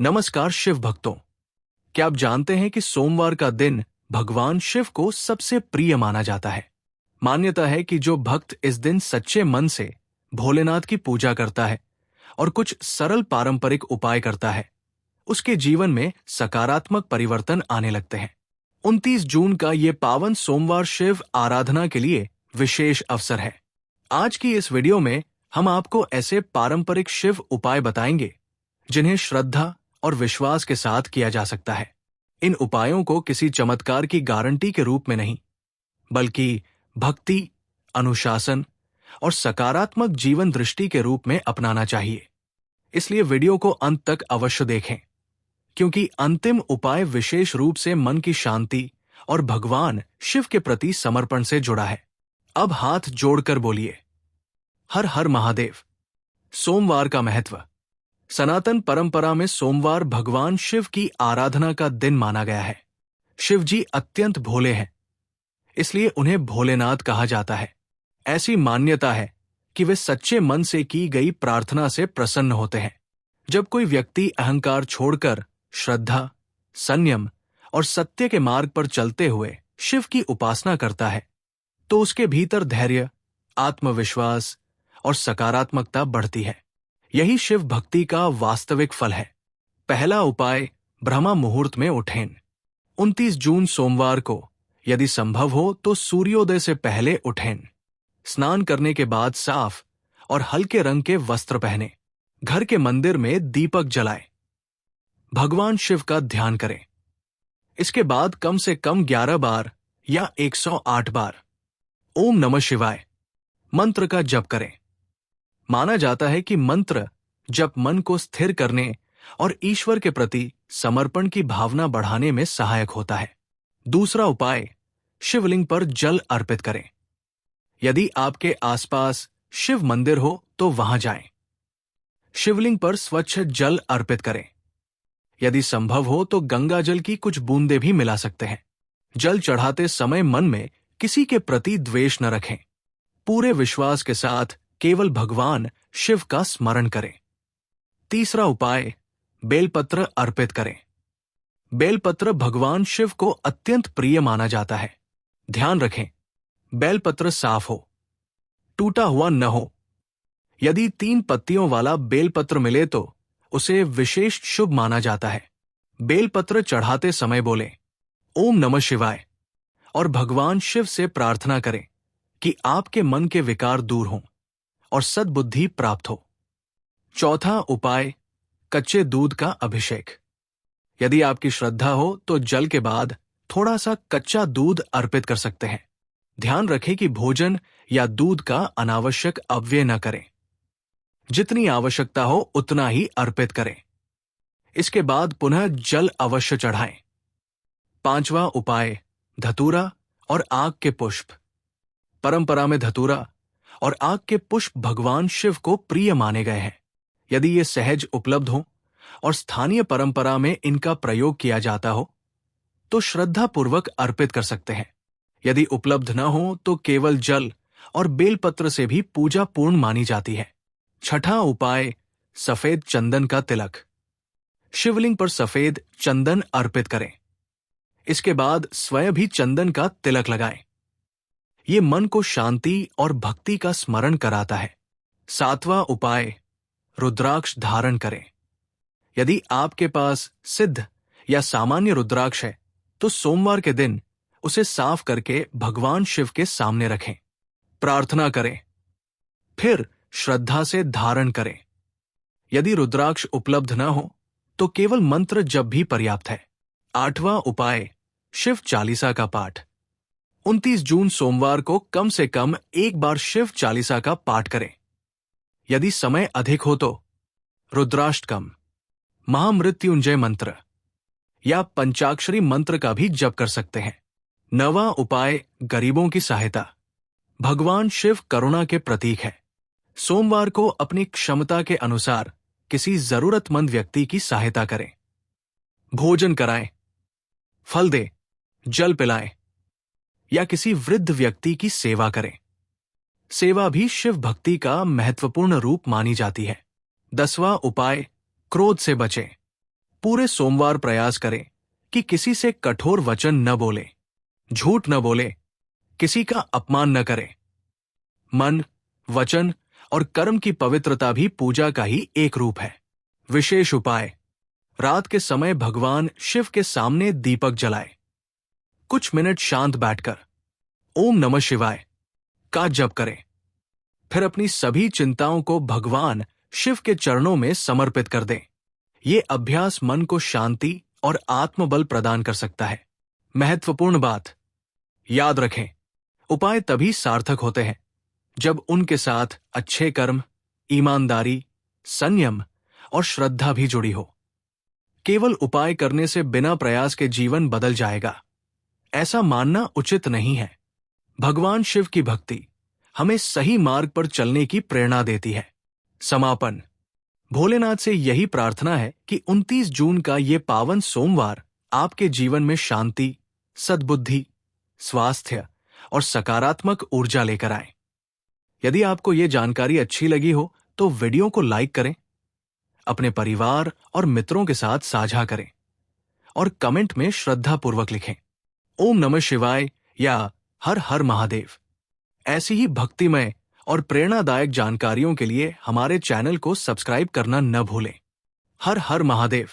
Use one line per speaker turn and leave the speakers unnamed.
नमस्कार शिव भक्तों। क्या आप जानते हैं कि सोमवार का दिन भगवान शिव को सबसे प्रिय माना जाता है। मान्यता है कि जो भक्त इस दिन सच्चे मन से भोलेनाथ की पूजा करता है और कुछ सरल पारंपरिक उपाय करता है, उसके जीवन में सकारात्मक परिवर्तन आने लगते हैं। 29 जून का ये पावन सोमवार शिव आराधना के लिए विशेष अवसर है। आज की इस वीडियो में हम आपको ऐसे पारंपरिक शिव उपाय बताएंगे जिन्हें श्रद्धा और विश्वास के साथ किया जा सकता है। इन उपायों को किसी चमत्कार की गारंटी के रूप में नहीं, बल्कि भक्ति, अनुशासन और सकारात्मक जीवन दृष्टि के रूप में अपनाना चाहिए। इसलिए वीडियो को अंत तक अवश्य देखें, क्योंकि अंतिम उपाय विशेष रूप से मन की शांति और भगवान शिव के प्रति समर्पण से जुड़ा है। अब हाथ जोड़कर बोलिए, हर हर महादेव। सोमवार का महत्व। सनातन परंपरा में सोमवार भगवान शिव की आराधना का दिन माना गया है। शिव जी अत्यंत भोले हैं, इसलिए उन्हें भोलेनाथ कहा जाता है। ऐसी मान्यता है कि वे सच्चे मन से की गई प्रार्थना से प्रसन्न होते हैं। जब कोई व्यक्ति अहंकार छोड़कर श्रद्धा, संयम और सत्य के मार्ग पर चलते हुए शिव की उपासना करता है, तो उसके भीतर धैर्य, आत्मविश्वास और सकारात्मकता बढ़ती है। यही शिव भक्ति का वास्तविक फल है। पहला उपाय, ब्रह्म मुहूर्त में उठें। 29 जून सोमवार को यदि संभव हो तो सूर्योदय से पहले उठें। स्नान करने के बाद साफ और हल्के रंग के वस्त्र पहने। घर के मंदिर में दीपक जलाएं। भगवान शिव का ध्यान करें। इसके बाद कम से कम 11 बार या 108 बार ओम नमः शिवाय मंत्र का जप करें। माना जाता है कि मंत्र जप मन को स्थिर करने और ईश्वर के प्रति समर्पण की भावना बढ़ाने में सहायक होता है। दूसरा उपाय, शिवलिंग पर जल अर्पित करें। यदि आपके आसपास शिव मंदिर हो तो वहां जाएं। शिवलिंग पर स्वच्छ जल अर्पित करें। यदि संभव हो तो गंगा जल की कुछ बूंदें भी मिला सकते हैं। जल चढ़ाते समय मन में किसी के प्रति द्वेष न रखें। पूरे विश्वास के साथ केवल भगवान शिव का स्मरण करें। तीसरा उपाय, बेलपत्र अर्पित करें। बेलपत्र भगवान शिव को अत्यंत प्रिय माना जाता है। ध्यान रखें, बेलपत्र साफ हो, टूटा हुआ न हो। यदि 3 पत्तियों वाला बेलपत्र मिले तो उसे विशेष शुभ माना जाता है। बेलपत्र चढ़ाते समय बोलें ओम नमः शिवाय और भगवान शिव से प्रार्थना करें कि आपके मन के विकार दूर हों और सद्बुद्धि प्राप्त हो। चौथा उपाय, कच्चे दूध का अभिषेक। यदि आपकी श्रद्धा हो तो जल के बाद थोड़ा सा कच्चा दूध अर्पित कर सकते हैं। ध्यान रखें कि भोजन या दूध का अनावश्यक अपव्यय न करें। जितनी आवश्यकता हो उतना ही अर्पित करें। इसके बाद पुनः जल अवश्य चढ़ाएं। पांचवा उपाय, धतूरा और आग के पुष्प। परंपरा में धतूरा और आग के पुष्प भगवान शिव को प्रिय माने गए हैं। यदि ये सहज उपलब्ध हो और स्थानीय परंपरा में इनका प्रयोग किया जाता हो तो श्रद्धापूर्वक अर्पित कर सकते हैं। यदि उपलब्ध न हो तो केवल जल और बेलपत्र से भी पूजा पूर्ण मानी जाती है। छठा उपाय, सफेद चंदन का तिलक। शिवलिंग पर सफेद चंदन अर्पित करें। इसके बाद स्वयं भी चंदन का तिलक लगाएं। ये मन को शांति और भक्ति का स्मरण कराता है। सातवां उपाय, रुद्राक्ष धारण करें। यदि आपके पास सिद्ध या सामान्य रुद्राक्ष है तो सोमवार के दिन उसे साफ करके भगवान शिव के सामने रखें। प्रार्थना करें, फिर श्रद्धा से धारण करें। यदि रुद्राक्ष उपलब्ध न हो तो केवल मंत्र जप भी पर्याप्त है। आठवां उपाय, शिव चालीसा का पाठ। 29 जून सोमवार को कम से कम 1 बार शिव चालीसा का पाठ करें। यदि समय अधिक हो तो रुद्राष्टकम, महामृत्युंजय मंत्र या पंचाक्षरी मंत्र का भी जप कर सकते हैं। 9वां उपाय, गरीबों की सहायता। भगवान शिव करुणा के प्रतीक है। सोमवार को अपनी क्षमता के अनुसार किसी जरूरतमंद व्यक्ति की सहायता करें। भोजन कराएं, फल दें, जल पिलाएं या किसी वृद्ध व्यक्ति की सेवा करें। सेवा भी शिव भक्ति का महत्वपूर्ण रूप मानी जाती है। 10वां उपाय, क्रोध से बचें। पूरे सोमवार प्रयास करें कि किसी से कठोर वचन न बोले, झूठ न बोले, किसी का अपमान न करें। मन, वचन और कर्म की पवित्रता भी पूजा का ही एक रूप है। विशेष उपाय: रात के समय भगवान शिव के सामने दीपक जलाए। कुछ मिनट शांत बैठकर ओम नमः शिवाय का जप करें। फिर अपनी सभी चिंताओं को भगवान शिव के चरणों में समर्पित कर दें। ये अभ्यास मन को शांति और आत्मबल प्रदान कर सकता है। महत्वपूर्ण बात याद रखें, उपाय तभी सार्थक होते हैं जब उनके साथ अच्छे कर्म, ईमानदारी, संयम और श्रद्धा भी जुड़ी हो। केवल उपाय करने से बिना प्रयास के जीवन बदल जाएगा, ऐसा मानना उचित नहीं है। भगवान शिव की भक्ति हमें सही मार्ग पर चलने की प्रेरणा देती है। समापन: भोलेनाथ से यही प्रार्थना है कि 29 जून का ये पावन सोमवार आपके जीवन में शांति, सद्बुद्धि, स्वास्थ्य और सकारात्मक ऊर्जा लेकर आए। यदि आपको ये जानकारी अच्छी लगी हो तो वीडियो को लाइक करें, अपने परिवार और मित्रों के साथ साझा करें और कमेंट में श्रद्धापूर्वक लिखें ओम नमः शिवाय या हर हर महादेव। ऐसी ही भक्तिमय और प्रेरणादायक जानकारियों के लिए हमारे चैनल को सब्सक्राइब करना न भूलें। हर हर महादेव।